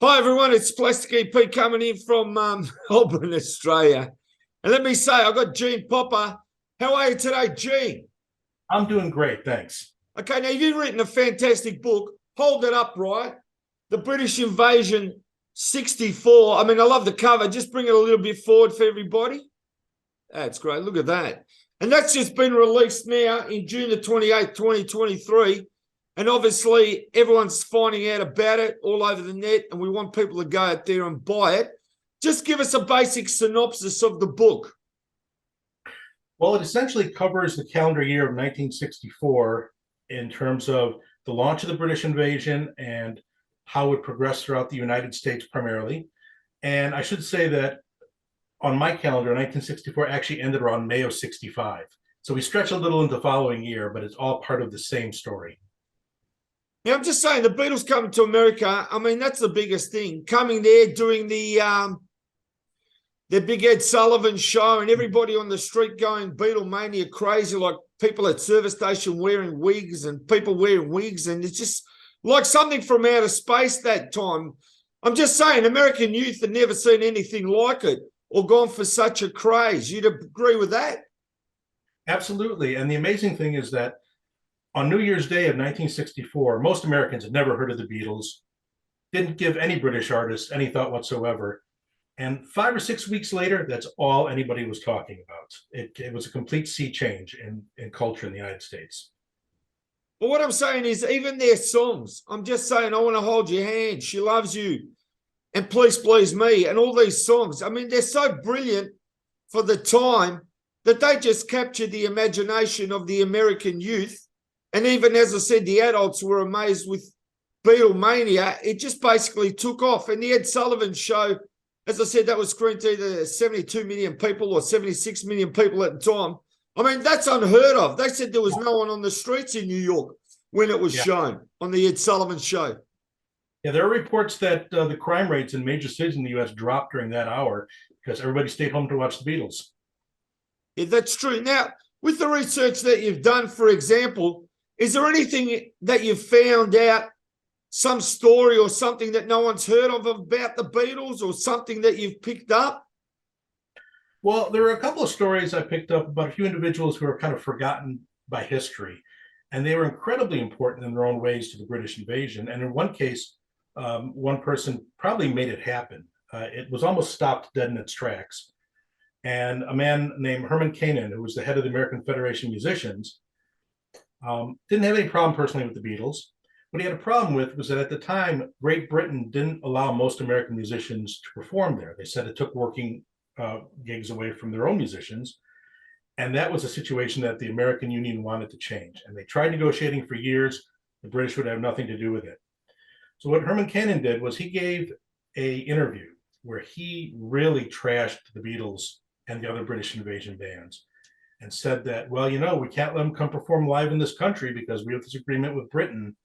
Hi everyone, it's Plastic EP coming in from Melbourne, Australia. And let me say, I've got Gene Popa. How are you today, Gene? I'm doing great, thanks. Okay, now you've written a fantastic book. Hold it up, right? The British Invasion 64. I mean, I love the cover. Just bring it a little bit forward for everybody. That's great. Look at that. And that's just been released now in June the 28th, 2023. And obviously, everyone's finding out about it all over the net, and we want people to go out there and buy it. Just give us a basic synopsis of the book. Well, it essentially covers the calendar year of 1964 in terms of the launch of the British invasion and how it progressed throughout the United States primarily. And I should say that on my calendar, 1964 actually ended around May of 65. So we stretch a little into the following year, but it's all part of the same story. Now, I'm just saying, the Beatles coming to America, I mean, that's the biggest thing. Coming there, doing the Big Ed Sullivan show, and everybody on the street going Beatlemania crazy, like people at service station wearing wigs and people wearing wigs, and it's just like something from outer space that time. I'm just saying, American youth had never seen anything like it or gone for such a craze. You'd agree with that? Absolutely. And the amazing thing is that on New Year's Day of 1964, most Americans had never heard of the Beatles, didn't give any British artists any thought whatsoever. And 5 or 6 weeks later, that's all anybody was talking about. It was a complete sea change in culture in the United States. But what I'm saying is, even their songs, I'm just saying, I want to hold your hand, she loves you, and please, please me, and all these songs. I mean, they're so brilliant for the time that they just captured the imagination of the American youth. And even, as I said, the adults were amazed with Beatlemania. It just basically took off. And the Ed Sullivan show, as I said, that was screened to either 72 million people or 76 million people at the time. I mean, that's unheard of. They said there was no one on the streets in New York when it was shown on the Ed Sullivan show. Yeah, there are reports that the crime rates in major cities in the U.S. dropped during that hour because everybody stayed home to watch the Beatles. Yeah, that's true. Now, with the research that you've done, for example, is there anything that you've found out, some story or something that no one's heard of about the Beatles, or something that you've picked up? Well, there are a couple of stories I picked up about a few individuals who are kind of forgotten by history, and they were incredibly important in their own ways to the British invasion. And in one case, one person probably made it happen. It was almost stopped dead in its tracks. And a man named Herman Cain, who was the head of the American Federation of Musicians, didn't have any problem personally with the Beatles. What he had a problem with was that at the time, Great Britain didn't allow most American musicians to perform there. They said it took working gigs away from their own musicians. And that was a situation that the American Union wanted to change. And they tried negotiating for years. The British would have nothing to do with it. So what Herman Cain did was he gave an interview where he really trashed the Beatles and the other British invasion bands and said that, well, you know, we can't let them come perform live in this country because we have this agreement with Britain.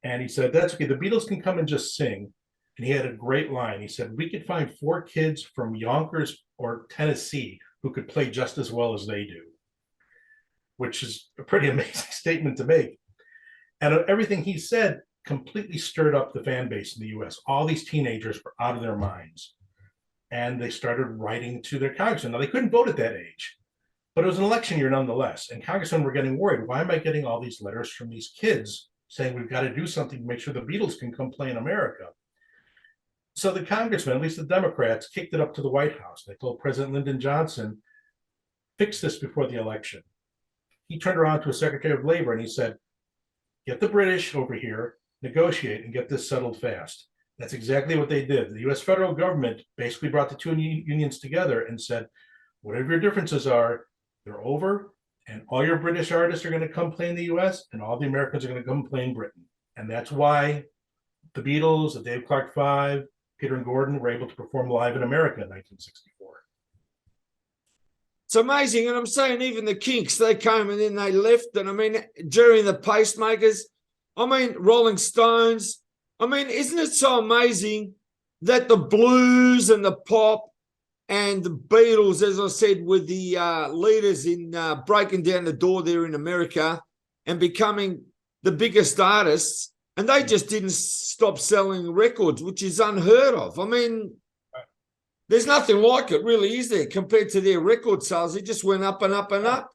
And he said, that's okay. The Beatles can come and just sing. And he had a great line. He said, we could find 4 kids from Yonkers or Tennessee who could play just as well as they do, which is a pretty amazing statement to make. And everything he said completely stirred up the fan base in the US. All these teenagers were out of their minds. And they started writing to their congressmen. Now, they couldn't vote at that age, but it was an election year nonetheless. And congressmen were getting worried. Why am I getting all these letters from these kids saying we've got to do something to make sure the Beatles can come play in America? So the congressmen, at least the Democrats, kicked it up to the White House. They told President Lyndon Johnson, fix this before the election. He turned around to a Secretary of Labor and he said, get the British over here, negotiate, and get this settled fast. That's exactly what they did. The US federal government basically brought the two unions together and said, whatever your differences are, they're over, and all your British artists are going to come play in the US, and all the Americans are going to come play in Britain. And that's why the Beatles, the Dave Clark Five, Peter and Gordon were able to perform live in America in 1964. It's amazing. And I'm saying even the Kinks, they came and then they left. And I mean, during the Pacemakers, I mean, Rolling Stones. I mean, isn't it so amazing that the blues and the pop and the Beatles, as I said, were the leaders in breaking down the door there in America and becoming the biggest artists. and they just didn't stop selling records, which is unheard of. I mean, there's nothing like it, really, is there, compared to their record sales? It just went up and up and up.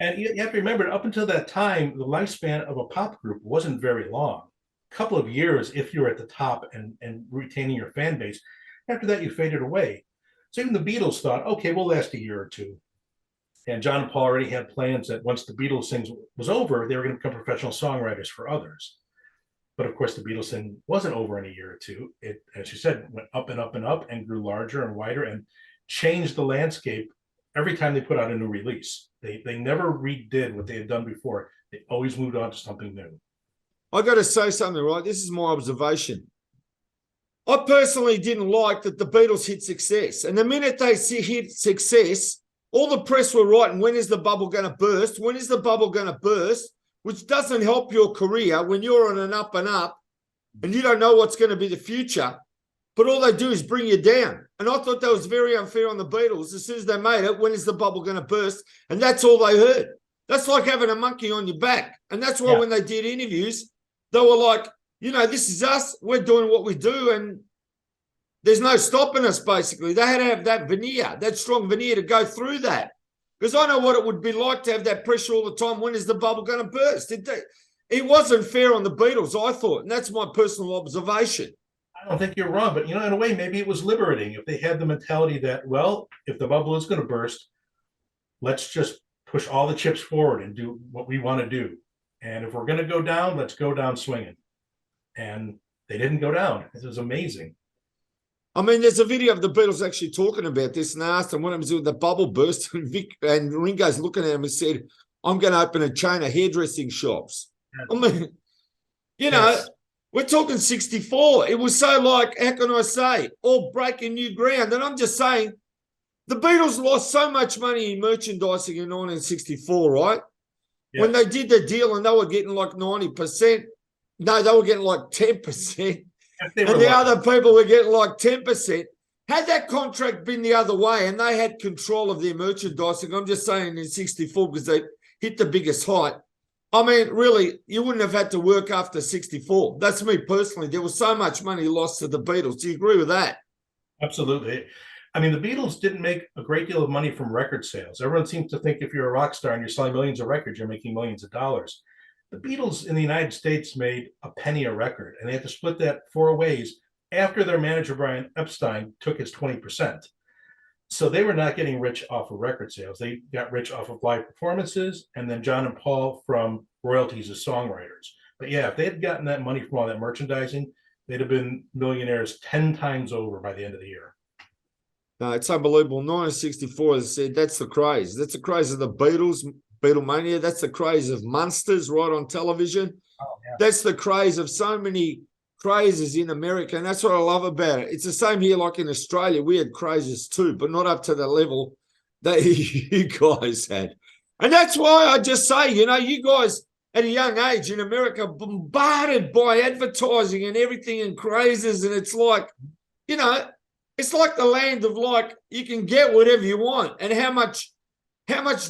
And you have to remember, up until that time, the lifespan of a pop group wasn't very long. A couple of years if you're at the top and retaining your fan base. After that, you faded away. So even the Beatles thought, okay, we'll last a year or two. And John and Paul already had plans that once the Beatles thing was over, they were going to become professional songwriters for others. But of course, the Beatles thing wasn't over in a year or two. It, as you said, went up and up and up and grew larger and wider and changed the landscape every time they put out a new release. They never redid what they had done before. They always moved on to something new. I got to say something, right? This is my observation. I personally didn't like that the Beatles hit success. And the minute they hit success, all the press were writing, when is the bubble going to burst? When is the bubble going to burst? Which doesn't help your career when you're on an up and up and you don't know what's going to be the future. But all they do is bring you down. And I thought that was very unfair on the Beatles. As soon as they made it, when is the bubble going to burst? And that's all they heard. That's like having a monkey on your back. And that's why when they did interviews, they were like, you know, this is us. We're doing what we do. And there's no stopping us, basically. They had to have that veneer, that strong veneer to go through that. Because I know what it would be like to have that pressure all the time. When is the bubble going to burst? It wasn't fair on the Beatles, I thought. And that's my personal observation. I don't think you're wrong, but, you know, in a way, maybe it was liberating if they had the mentality that, well, if the bubble is going to burst, let's just push all the chips forward and do what we want to do. And if we're going to go down, let's go down swinging. And they didn't go down. It was amazing. I mean, there's a video of the Beatles actually talking about this and asked them what happens with the bubble burst. And Ringo's looking at him and said, I'm going to open a chain of hairdressing shops. Yes. I mean, you know, we're talking 64. It was so like, how can I say, all breaking new ground. And I'm just saying, the Beatles lost so much money in merchandising in 1964, right? Yes. When they did the deal and they were getting like 90%. No, they were getting like 10%. And the other people were getting like 10%. Had that contract been the other way and they had control of their merchandising, I'm just saying in 64 because they hit the biggest height. I mean, really, you wouldn't have had to work after 64. That's me personally. There was so much money lost to the Beatles. Do you agree with that? Absolutely. I mean, the Beatles didn't make a great deal of money from record sales. Everyone seems to think if you're a rock star and you're selling millions of records, you're making millions of dollars. The Beatles in the United States made a penny a record, and they had to split that 4 ways after their manager, Brian Epstein, took his 20%. So they were not getting rich off of record sales. They got rich off of live performances, and then John and Paul from royalties as songwriters. But yeah, if they had gotten that money from all that merchandising, they'd have been millionaires 10 times over by the end of the year. No, it's unbelievable. 1964, as I said, that's the craze. That's the craze of the Beatles, Beatlemania. That's the craze of Munsters right on television. Oh, yeah. That's the craze of so many crazes in America, and that's what I love about it. It's the same here like in Australia. We had crazes too, but not up to the level that you guys had. And that's why I just say, you know, you guys at a young age in America bombarded by advertising and everything and crazes, and it's like, you know, it's like the land of like you can get whatever you want, and how much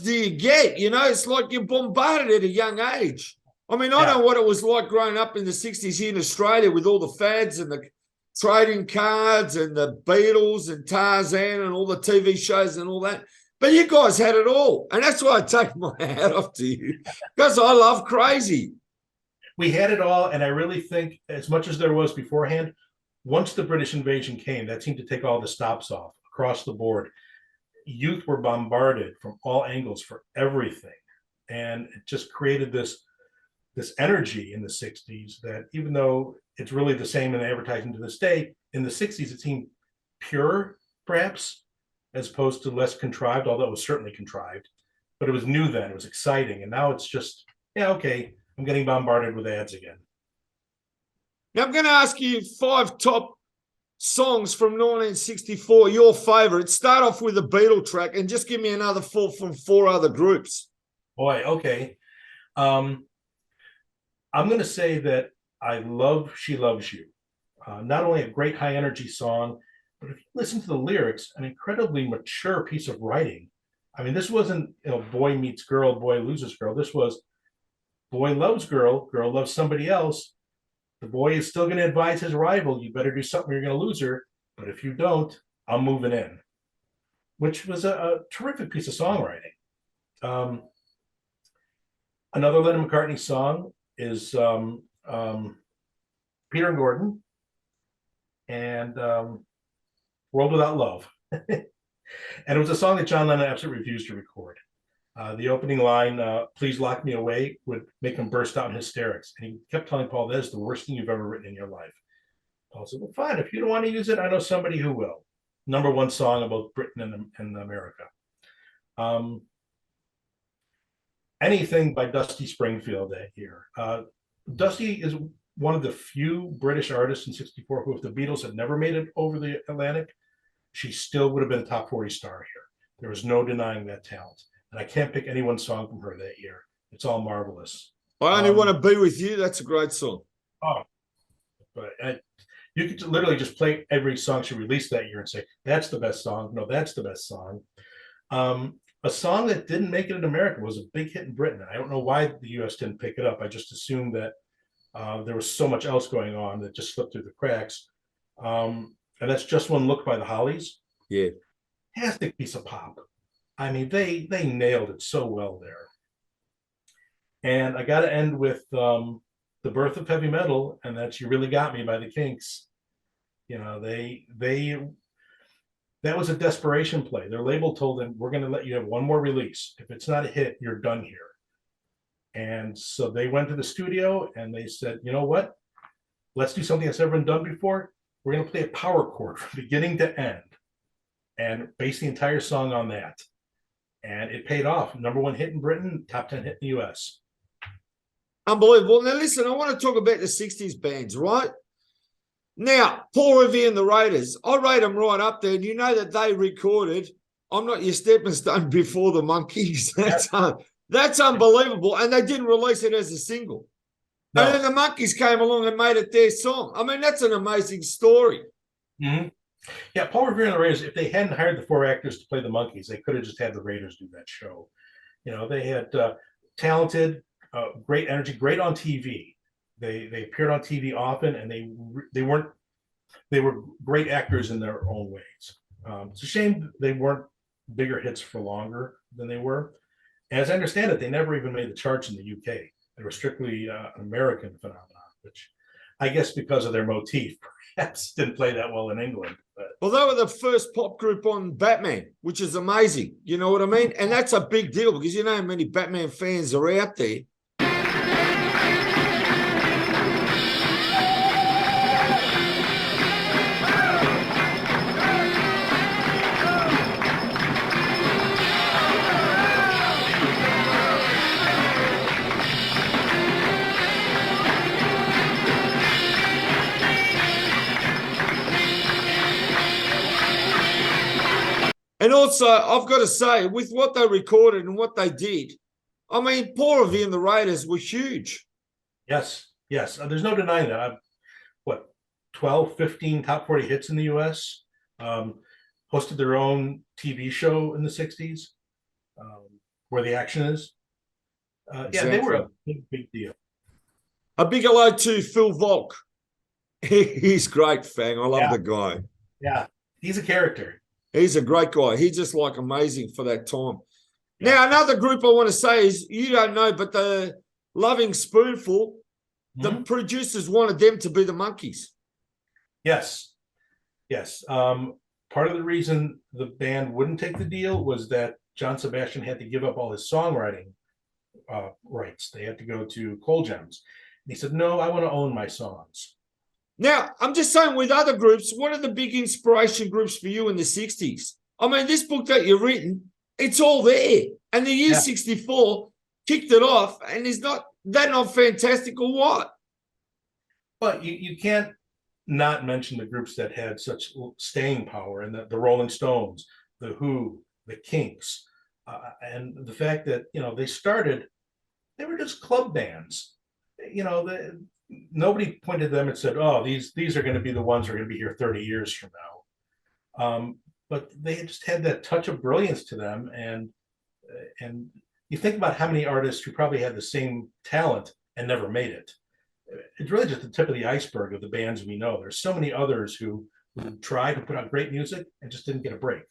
do you get? You know, it's like you're bombarded at a young age. I mean, I know what it was like growing up in the 60s here in Australia with all the fads and the trading cards and the Beatles and Tarzan and all the TV shows and all that. But you guys had it all. And that's why I take my hat off to you, because I love crazy. We had it all. And I really think as much as there was beforehand, once the British invasion came, that seemed to take all the stops off across the board. Youth were bombarded from all angles for everything. And it just created this energy in the 60s that even though it's really the same in advertising to this day, in the 60s it seemed pure, perhaps, as opposed to less contrived, although it was certainly contrived. But it was new then, it was exciting. And now it's just, yeah, okay, I'm getting bombarded with ads again. Now I'm going to ask you 5 top songs from 1964, your favorite. Start off with a Beatle track and just give me another 4 from 4 other groups. Boy, okay. I'm going to say that I love She Loves You. Not only a great high energy song, but if you listen to the lyrics, an incredibly mature piece of writing. I mean, this wasn't, you know, boy meets girl, boy loses girl. This was boy loves girl, girl loves somebody else, the boy is still going to advise his rival, you better do something, you're going to lose her. But if you don't, I'm moving in, which was a terrific piece of songwriting. Another Lennon McCartney song is Peter and Gordon and World Without Love. And it was a song that John Lennon absolutely refused to record. The opening line, please lock me away, would make him burst out in hysterics. And he kept telling Paul, that is the worst thing you've ever written in your life. Paul said, well, fine, if you don't want to use it, I know somebody who will. #1 song about Britain and America. Anything by Dusty Springfield that year. Dusty is one of the few British artists in '64 who, if the Beatles had never made it over the Atlantic, she still would have been a top 40 star here. There was no denying that talent. And I can't pick any one song from her that year. It's all marvelous. I Only Want to Be With You. That's a great song. Oh, but you could literally just play every song she released that year and say, that's the best song. No, that's the best song. A song that didn't make it in America was a big hit in Britain. I don't know why the US didn't pick it up. I just assumed that there was so much else going on that just slipped through the cracks. And that's Just One Look by the Hollies. Yeah. Fantastic piece of pop. I mean, they nailed it so well there. And I got to end with the birth of heavy metal, and that's You Really Got Me by the Kinks. You know, that was a desperation play. Their label told them, we're going to let you have one more release. If it's not a hit, you're done here. And so they went to the studio and they said, you know what? Let's do something that's never been done before. We're going to play a power chord from beginning to end and base the entire song on that. And it paid off. #1 hit in Britain, top 10 hit in the US. Unbelievable. Now, listen, I want to talk about the 60s bands, right? Now, Paul Revere and the Raiders, I rate them right up there. And you know that they recorded I'm Not Your Stepping Stone before the Monkees. That's unbelievable. And they didn't release it as a single. No. And then the Monkees came along and made it their song. I mean, that's an amazing story. Mm-hmm. Yeah, Paul Revere and the Raiders, if they hadn't hired the 4 actors to play the Monkees, they could have just had the Raiders do that show. You know, they had talented, great energy, great on TV. They appeared on TV often, and they were great actors in their own ways. It's a shame they weren't bigger hits for longer than they were. As I understand it, they never even made the charts in the UK. They were strictly an American phenomenon, which I guess because of their motif, perhaps didn't play that well in England. But. Well, they were the first pop group on Batman, which is amazing. You know what I mean? And that's a big deal because you know how many Batman fans are out there. And also, I've got to say, with what they recorded and what they did, I mean, Paul Revere and the Raiders were huge. Yes. There's no denying that. 12, 15 top 40 hits in the US, hosted their own TV show in the 60s, where the action is. Exactly. Yeah, they were a big deal. A big hello to Phil Volk. He's great, Fang. I love the guy. Yeah, he's a character. He's a great guy. He's just like amazing for that time. Yeah. Now, another group I want to say is, you don't know, but the Loving Spoonful, the producers wanted them to be the Monkees. Yes. Part of the reason the band wouldn't take the deal was that John Sebastian had to give up all his songwriting rights. They had to go to Coal Gems. And he said, no, I want to own my songs. Now, I'm just saying with other groups, what are the big inspiration groups for you in the 60s? I mean, this book that you've written, it's all there. And the year 64 kicked it off. And is that not fantastic or what? But you can't not mention the groups that had such staying power, and the Rolling Stones, the Who, the Kinks, and the fact that, you know, they were just club bands. You know, nobody pointed to them and said, oh, these are going to be the ones who are going to be here 30 years from now. But they just had that touch of brilliance to them. And you think about how many artists who probably had the same talent and never made it. it's really just the tip of the iceberg of the bands we know. There's so many others who tried to put out great music and just didn't get a break.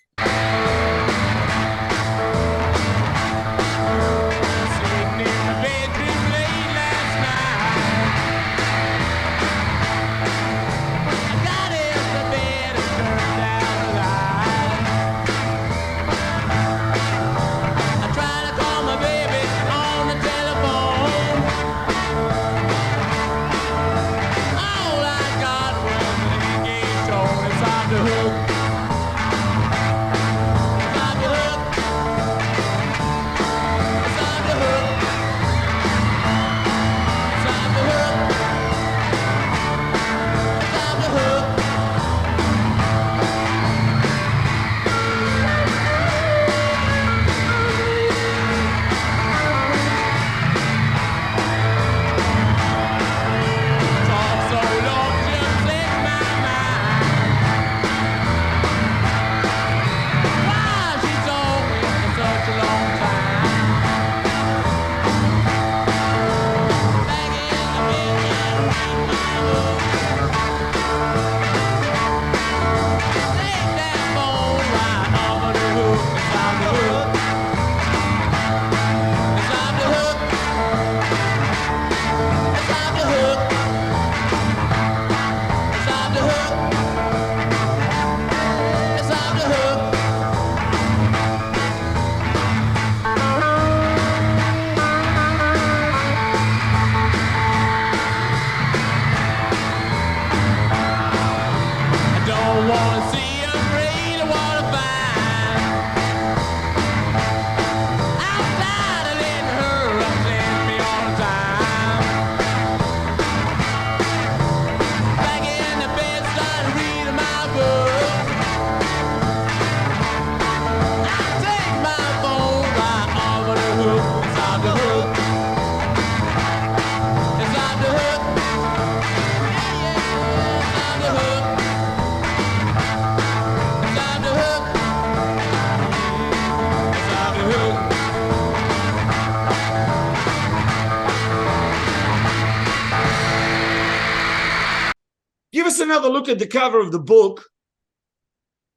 Give us another look at the cover of the book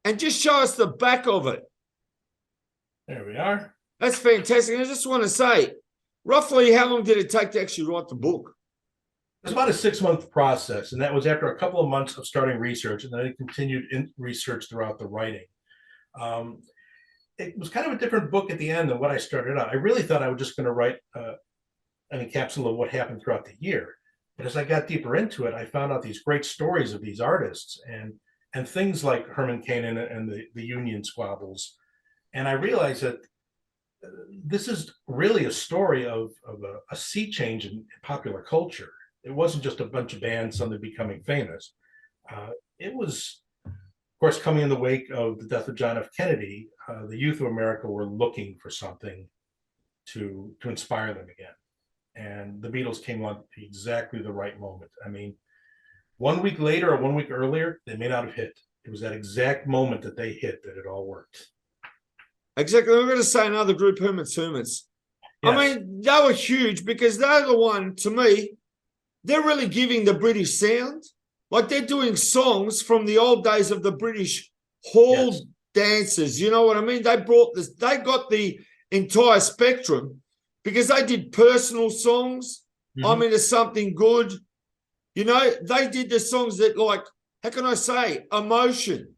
and just show us the back of it. There we are. That's fantastic. I just want to say, roughly how long did it take to actually write the book? It was about a 6-month process, and that was after a couple of months of starting research, and then I continued in research throughout the writing. It was kind of a different book at the end than what I started out. I really thought I was just going to write an encapsulation of what happened throughout the year. But as I got deeper into it, I found out these great stories of these artists and things like Herman Cain and the Union squabbles. And I realized that this is really a story of a sea change in popular culture. It wasn't just a bunch of bands suddenly becoming famous. It was, of course, coming in the wake of the death of John F. Kennedy. The youth of America were looking for something to inspire them again. And the Beatles came on at exactly the right moment. I mean, 1 week later or 1 week earlier, they may not have hit. It was that exact moment that they hit that it all worked. Exactly. I'm going to say another group, Herman's Hermits. Yes. I mean, they were huge because they're the one, to me, they're really giving the British sound. Like they're doing songs from the old days of the British hall dances. You know what I mean? They brought this, they got the entire spectrum because they did personal songs. I'm into something good. You know, they did the songs that, like, how can I say, emotion.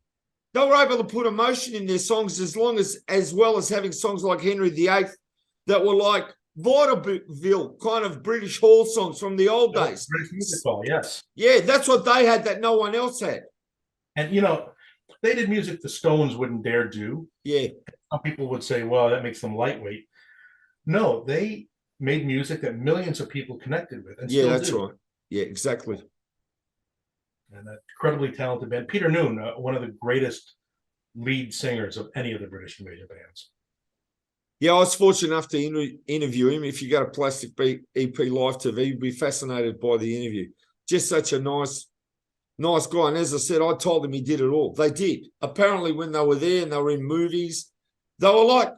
They were able to put emotion in their songs as well as having songs like Henry VIII that were like vaudeville kind of British hall songs from the old days. British music hall, yes. Yeah, that's what they had that no one else had. And, you know, they did music the Stones wouldn't dare do. Yeah. Some people would say, well, that makes them lightweight. No, they made music that millions of people connected with. And still that's do. right. Yeah, exactly. And that incredibly talented band. Peter Noone, one of the greatest lead singers of any of the British invasion bands. Yeah, I was fortunate enough to interview him. If you go to Plastic EP Live TV, you'd be fascinated by the interview. Just such a nice guy. And as I said, I told him he did it all. They did. Apparently, when they were there and they were in movies, they were like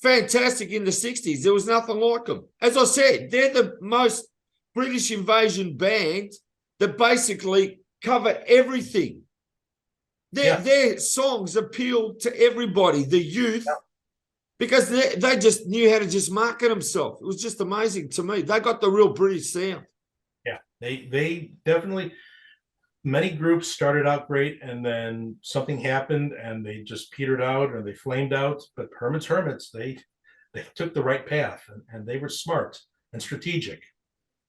fantastic in the 60s. There was nothing like them. As I said, they're the most British Invasion band that basically cover everything. Their songs appeal to everybody, the youth, because they just knew how to just market themselves. It was just amazing to me. They got the real British sound. Yeah, they definitely. Many groups started out great, and then something happened, and they just petered out, or they flamed out. But Herman's Hermits, they took the right path, and they were smart and strategic.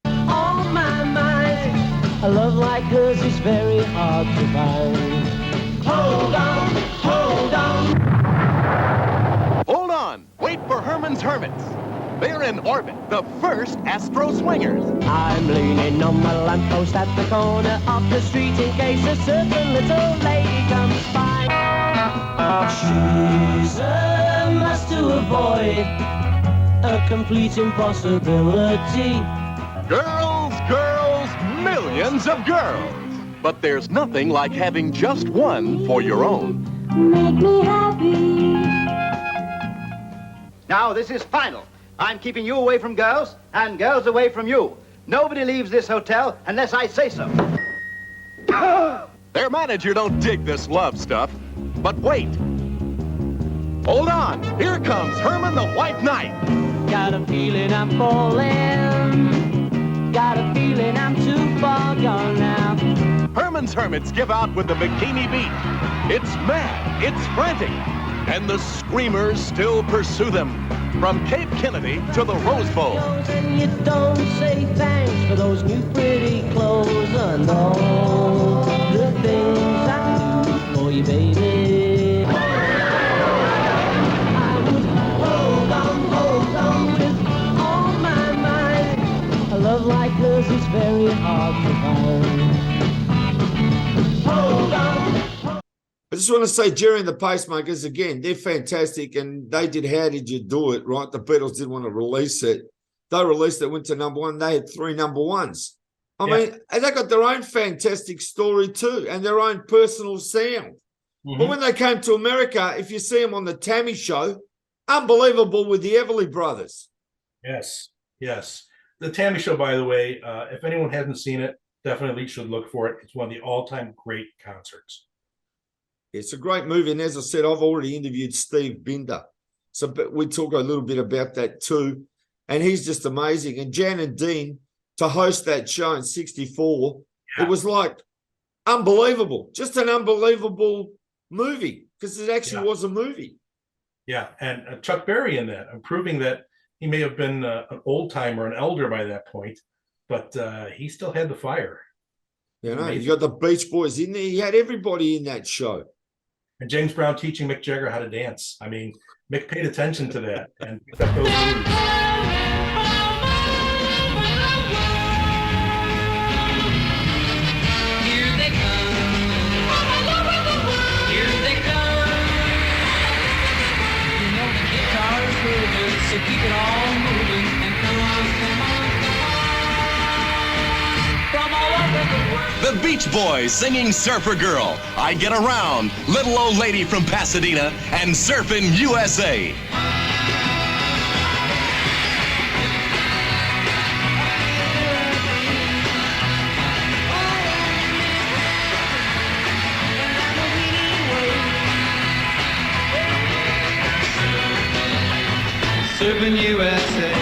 On my mind, a love like hers is very hard to find. Hold on, hold on. Hold on, wait for Herman's Hermits. They're in orbit, the first Astro Swingers. I'm leaning on my lamppost at the corner of the street in case a certain little lady comes by. She's a must to avoid, a complete impossibility. Girls, girls, millions of girls. But there's nothing like having just one for your own. Make me happy. Now, this is final. I'm keeping you away from girls, and girls away from you. Nobody leaves this hotel unless I say so. Their manager don't dig this love stuff. But wait. Hold on. Here comes Herman the White Knight. Got a feeling I'm falling. Got a feeling I'm too far gone now. Herman's Hermits give out with the bikini beat. It's mad. It's frantic. And the screamers still pursue them. From Cape Kennedy to the Rose Bowl. And you don't say thanks for those new pretty clothes and all the things I do for you, baby. I would hold on with all my might. A love like hers is very hard to find. Hold on. I just want to say, Jerry and the Pacemakers, again, they're fantastic, and they did How Did You Do It, right? The Beatles didn't want to release it. They released it, went to number one. They had 3 number ones. I mean, and they got their own fantastic story too, and their own personal sound. But when they came to America, if you see them on the Tammy Show, unbelievable with the Everly Brothers. Yes, yes. The Tammy Show, by the way, if anyone hasn't seen it, definitely should look for it. It's one of the all-time great concerts. It's a great movie, and as I said, I've already interviewed Steve Binder, so we talk a little bit about that too, and he's just amazing. And Jan and Dean, to host that show in '64, it was like unbelievable, just an unbelievable movie, because it actually was a movie. Yeah, and Chuck Berry in that, I'm proving that he may have been an old-timer, an elder by that point, but he still had the fire. You know, you got the Beach Boys in there. He had everybody in that show. And James Brown teaching Mick Jagger how to dance. I mean, Mick paid attention to that and picked up those moves. Here they come. Here they come. You know the guitar's moving, so keep it all moving. And come on, come on, come on. From all over the world. The Beach Boys singing Surfer Girl, I Get Around, Little Old Lady from Pasadena, and Surfin' USA. Surfing USA.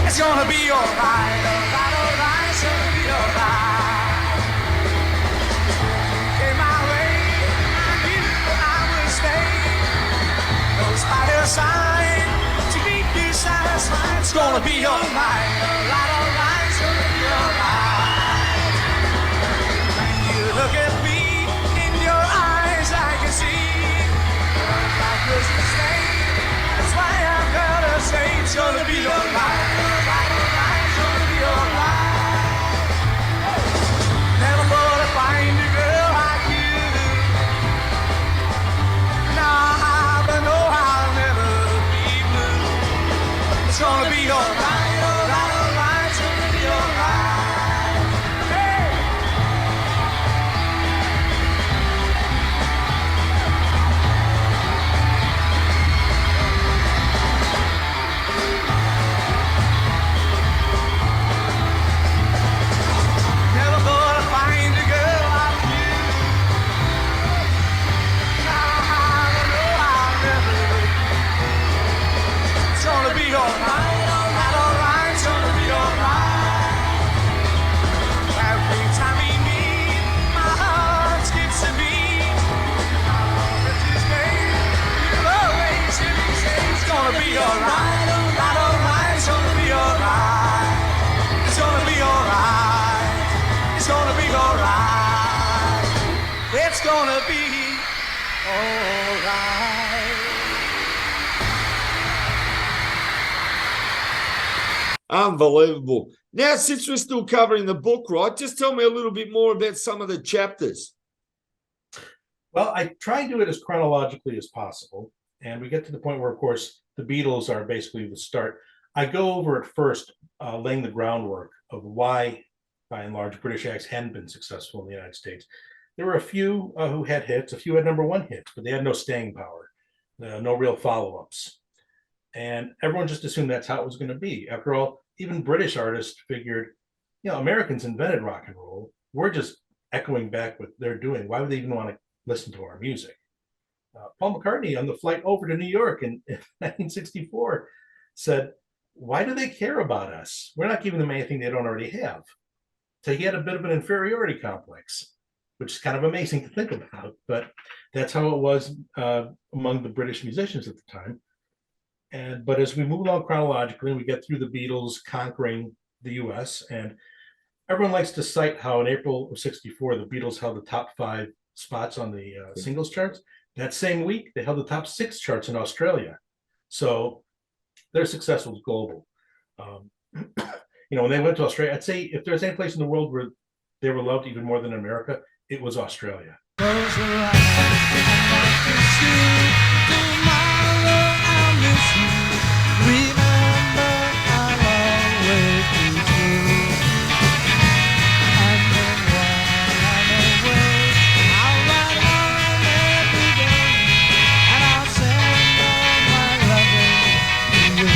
It's gonna be alright, alright, alright, it's gonna be alright. In my way, I knew I would stay. No spider sign to keep you satisfied. It's gonna be alright, alright, alright, it's gonna be alright. When you look at me, in your eyes I can see my Christmas day. That's why I'm gonna say it's gonna be alright. Never thought I'd find a girl like you. Now be alright, alright, alright. It's gonna be alright. Hey! Never gonna find a girl like you. I'll never. It's gonna be alright, alright, alright. It's gonna be alright. Every time we meet, my heart skips a beat. It's his name. You'll always hear me say it's gonna be alright, alright, alright. It's gonna be alright. It's gonna be alright. It's gonna be alright. It's gonna be alright. Unbelievable. Now, since we're still covering the book, right, just tell me a little bit more about some of the chapters. Well, I try and do it as chronologically as possible. And we get to the point where, of course, the Beatles are basically the start. I go over at first laying the groundwork of why, by and large, British acts hadn't been successful in the United States. There were a few who had hits, a few had #1 hits, but they had no staying power, no real follow-ups. And everyone just assumed that's how it was going to be. After all, even British artists figured, Americans invented rock and roll. We're just echoing back what they're doing. Why would they even want to listen to our music? Paul McCartney on the flight over to New York in 1964 said, why do they care about us? We're not giving them anything they don't already have. So he had a bit of an inferiority complex, which is kind of amazing to think about, but that's how it was among the British musicians at the time. But as we move along chronologically, we get through the Beatles conquering the US, and everyone likes to cite how in April of '64, the Beatles held the top 5 spots on the singles charts. That same week, they held the top 6 charts in Australia. So their success was global. When they went to Australia, I'd say if there's any place in the world where they were loved even more than America, it was Australia. Close your eyes, I miss you. Tomorrow I'll miss you. Remember, I'll always be true. And then while I'm away, I'll ride home every day, and I'll send all my loving to you.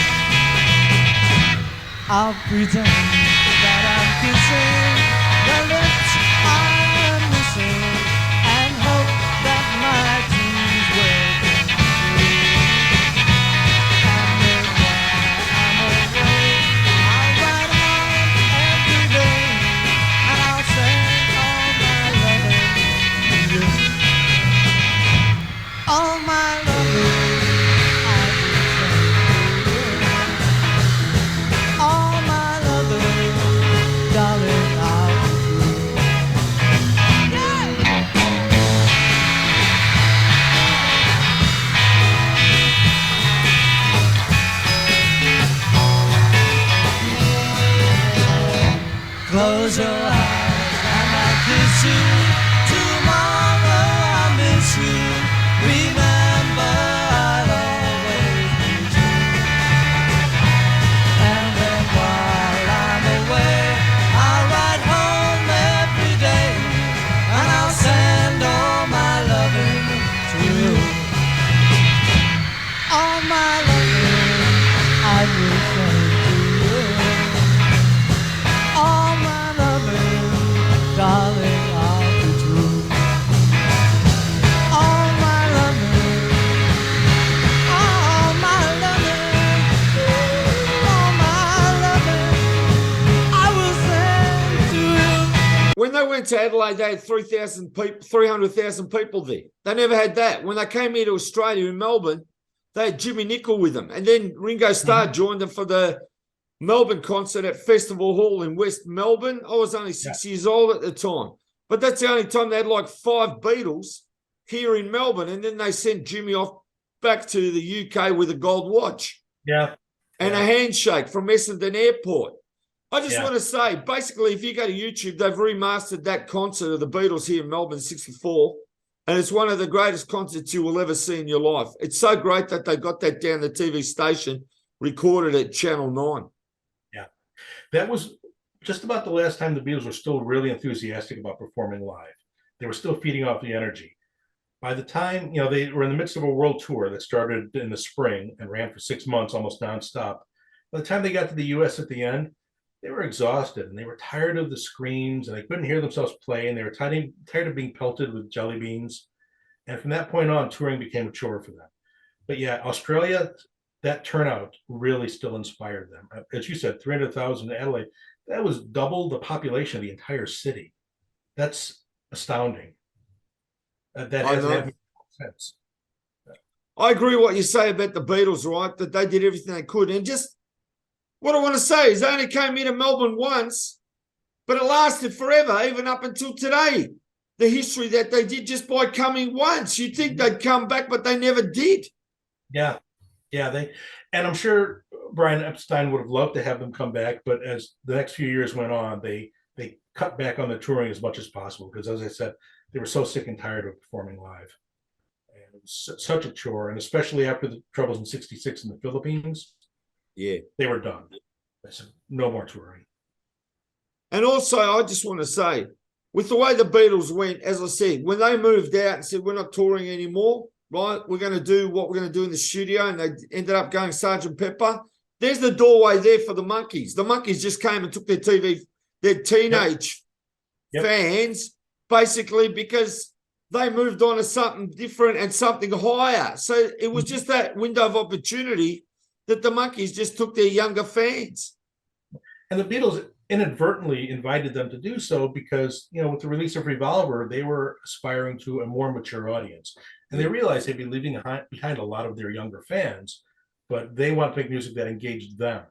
I'll pretend that I'm kissing the lips I'm missing, and hope that my dreams will come true. And then while I'm away, I'll ride home every day, and I'll send all my loving to you. All my loving I will send to you. All my loving, darling, I'll be true. Close your eyes and I'll kiss you. Tomorrow I'll miss you. Remember, I'll always be true. And then while I'm away, I'll ride home every day, and I'll send all my loving to you. All my loving I will send to you. All my loving, darling, I'll be true. All my loving, all my loving, all my loving, I will send to you. When they went to Adelaide, they had 300,000 people there. They never had that. When they came here to Australia in Melbourne, they had Jimmy Nicol with them. And then Ringo Starr joined them for the Melbourne concert at Festival Hall in West Melbourne. I was only 6 years old at the time. But that's the only time they had like 5 Beatles here in Melbourne. And then they sent Jimmy off back to the UK with a gold watch. Yeah. And a handshake from Essendon Airport. I just Yeah. want to say, basically, if you go to YouTube, they've remastered that concert of the Beatles here in Melbourne, '64. And it's one of the greatest concerts you will ever see in your life. It's so great that they got that down the TV station recorded at Channel 9. That was just about the last time the Beatles were still really enthusiastic about performing live. They were still feeding off the energy. By the time, they were in the midst of a world tour that started in the spring and ran for 6 months, almost nonstop. By the time they got to the US at the end, they were exhausted and they were tired of the screams and they couldn't hear themselves play and they were tired of being pelted with jelly beans. And from that point on, touring became a chore for them. But yeah, Australia, that turnout really still inspired them. As you said, 300,000 in Adelaide, that was double the population of the entire city. That's astounding. That I hasn't know. happened since. I agree what you say about the Beatles, right? That they did everything they could. And just what I want to say is they only came into Melbourne once, but it lasted forever, even up until today. The history that they did just by coming once. You'd think they'd come back, but they never did. Yeah. And I'm sure Brian Epstein would have loved to have them come back, but as the next few years went on, they cut back on the touring as much as possible because, as I said, they were so sick and tired of performing live. And it was such a chore, and especially after the troubles in '66 in the Philippines, they were done. They said, no more touring. And also, I just want to say, with the way the Beatles went, as I said, when they moved out and said, we're not touring anymore, right? We're going to do what we're going to do in the studio, and they ended up going Sgt. Pepper. There's the doorway there for the Monkees. The Monkees just came and took their teenage fans, basically because they moved on to something different and something higher. So it was just that window of opportunity that the Monkees just took their younger fans. And the Beatles inadvertently invited them to do so because, with the release of Revolver, they were aspiring to a more mature audience. And they realized they'd be leaving behind a lot of their younger fans, but they want to make music that engaged them.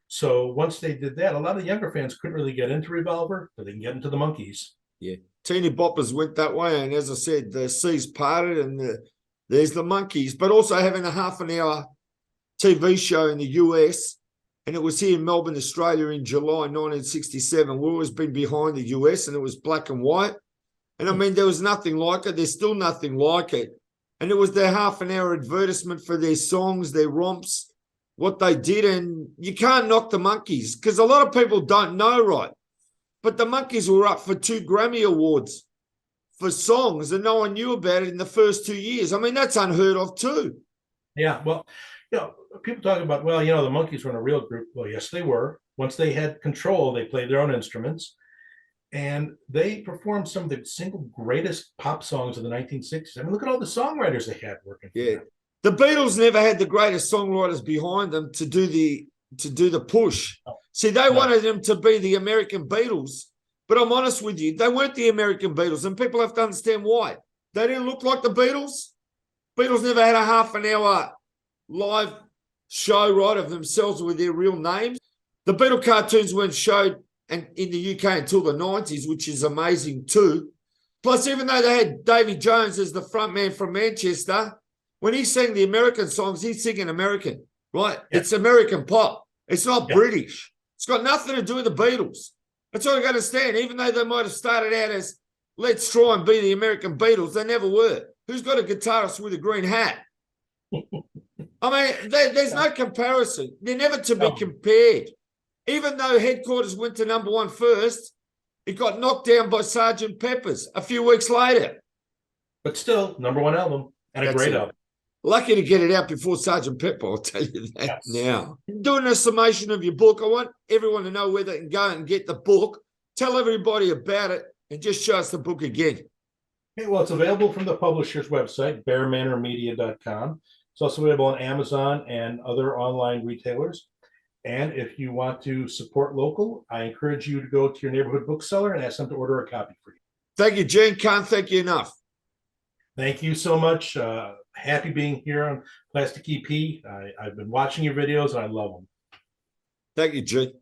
So once they did that, a lot of the younger fans couldn't really get into Revolver, but they can get into the Monkees. Yeah. Teeny boppers went that way. And as I said, the seas parted and there's the Monkees, but also having a half an hour TV show in the US. And it was here in Melbourne, Australia in July 1967. We've always been behind the US and it was black and white. And I mean, there was nothing like it. There's still nothing like it. And it was their half an hour advertisement for their songs, their romps, what they did. And you can't knock the Monkees because a lot of people don't know, right? But the Monkees were up for 2 Grammy Awards for songs and no one knew about it in the first 2 years. I mean, that's unheard of too. Yeah, well, people talk about, the Monkees weren't a real group. Well, yes, they were. Once they had control, they played their own instruments. And they performed some of the single greatest pop songs of the 1960s. I mean, look at all the songwriters they had working for them. The Beatles never had the greatest songwriters behind them to do the push. See, they wanted them to be the American Beatles, but I'm honest with you, they weren't the American Beatles, and people have to understand why. They didn't look like the Beatles. Beatles never had a half an hour live show, right, of themselves with their real names. The Beatle cartoons weren't showed in the UK until the 90s, which is amazing too. Plus, even though they had Davy Jones as the front man from Manchester, when he sang the American songs, he's singing American, right? Yeah. It's American pop. It's not British. It's got nothing to do with the Beatles. That's all you got to understand. Even though they might have started out as, let's try and be the American Beatles, they never were. Who's got a guitarist with a green hat? I mean, there's no comparison. They're never to be compared. Even though Headquarters went to #1 first, it got knocked down by Sgt. Pepper's a few weeks later. But still, #1 album and a great album. Lucky to get it out before Sgt. Pepper, I'll tell you that now. Doing a summation of your book, I want everyone to know where they can go and get the book. Tell everybody about it and just show us the book again. Okay, well, it's available from the publisher's website, bearmanormedia.com. It's also available on Amazon and other online retailers. And if you want to support local, I encourage you to go to your neighborhood bookseller and ask them to order a copy for you. Thank you, Gene. Can't thank you enough. Thank you so much. Happy being here on Plastic EP. I've been watching your videos and I love them. Thank you, Gene.